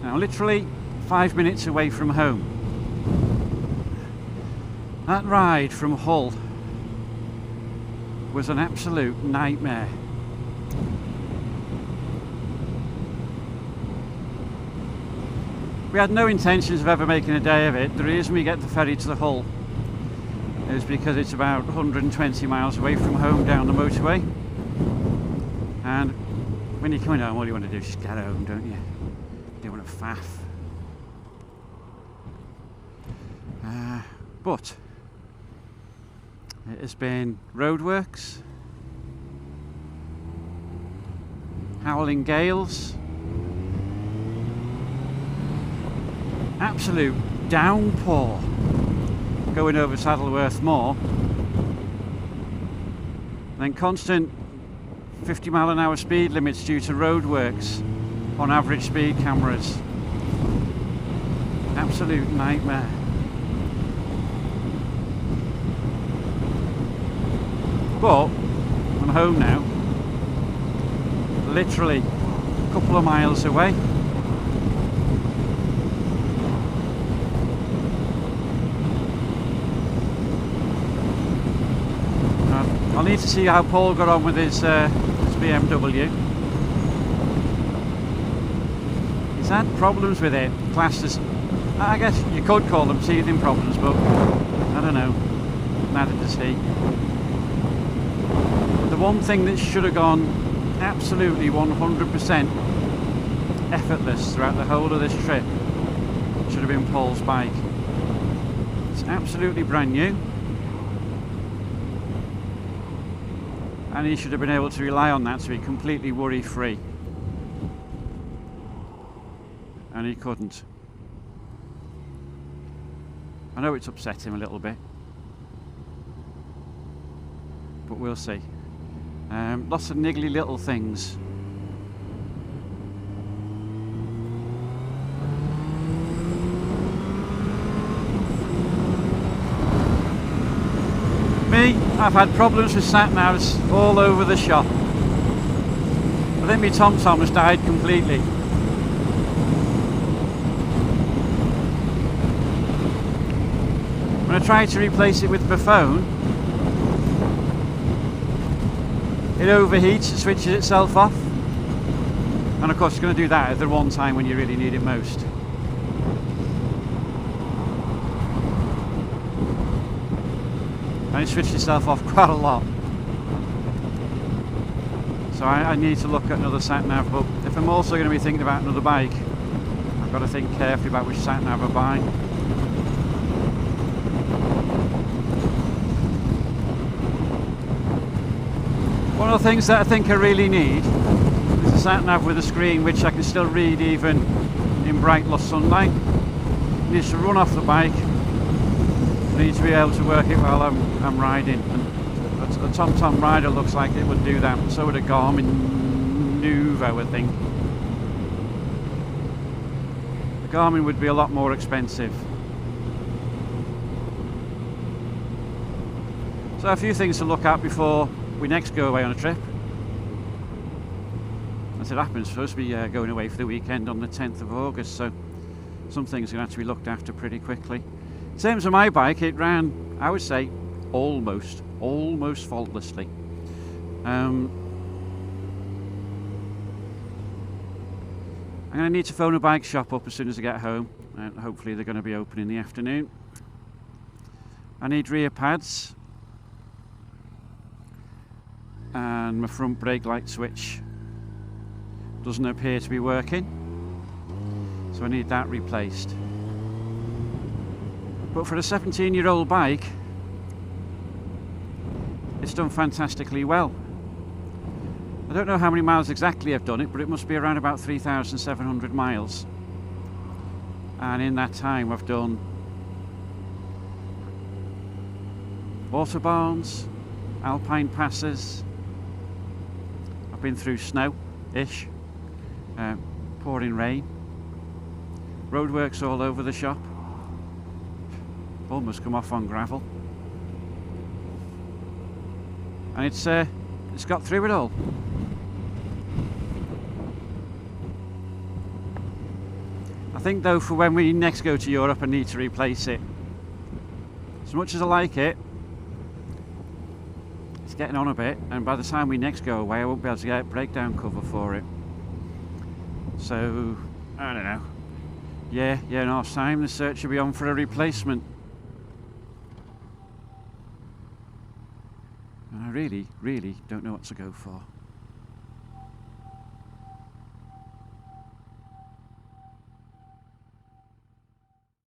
Now, literally 5 minutes away from home. That ride from Hull was an absolute nightmare. We had no intentions of ever making a day of it. The reason we get the ferry to the Hull is because it's about 120 miles away from home down the motorway. And when you're coming home, all you want to do is just get home, don't you? You don't want to faff. But it has been roadworks, howling gales, absolute downpour going over Saddleworth Moor, and then constant 50-mile-an-hour speed limits due to roadworks on average speed cameras. Absolute nightmare. But I'm home now, literally a couple of miles away. I'll need to see how Paul got on with his BMW. He's had problems with it, classed as, I guess you could call them teething problems, but I don't know, neither does he. The one thing that should have gone absolutely 100% effortless throughout the whole of this trip should have been Paul's bike. It's absolutely brand new. And he should have been able to rely on that to be completely worry-free. And he couldn't. I know it's upset him a little bit, but we'll see. Lots of niggly little things. Me, I've had problems with sat-navs all over the shop. I think my TomTom has died completely. When I try to replace it with my phone, it overheats, it switches itself off. And of course it's going to do that at the one time when you really need it most. And it switched itself off quite a lot. So I need to look at another sat-nav, but if I'm also going to be thinking about another bike, I've got to think carefully about which sat-nav I buy. One of the things that I think I really need is a sat-nav with a screen which I can still read even in bright lost sunlight. It needs to run off the bike. I need to be able to work it while I'm riding. And a TomTom Rider looks like it would do that. So would a Garmin Nuvo, I think. The Garmin would be a lot more expensive. So a few things to look at before we next go away on a trip. As it happens, supposed to be going away for the weekend on the 10th of August, so some things are going to have to be looked after pretty quickly. In terms of my bike, it ran, I would say, almost faultlessly. I'm going to need to phone a bike shop up as soon as I get home, and hopefully they're going to be open in the afternoon. I need rear pads, and my front brake light switch doesn't appear to be working, so I need that replaced. But for a 17-year-old bike, it's done fantastically well. I don't know how many miles exactly I've done it, but it must be around about 3,700 miles. And in that time I've done autobahns, alpine passes, I've been through snow-ish, pouring rain, roadworks all over the shop, almost come off on gravel, and it's got through it all. I think though for when we next go to Europe I need to replace it. As much as I like it, it's getting on a bit, and by the time we next go away I won't be able to get breakdown cover for it. So, I don't know. Yeah, in half time the search will be on for a replacement. And I really don't know what to go for.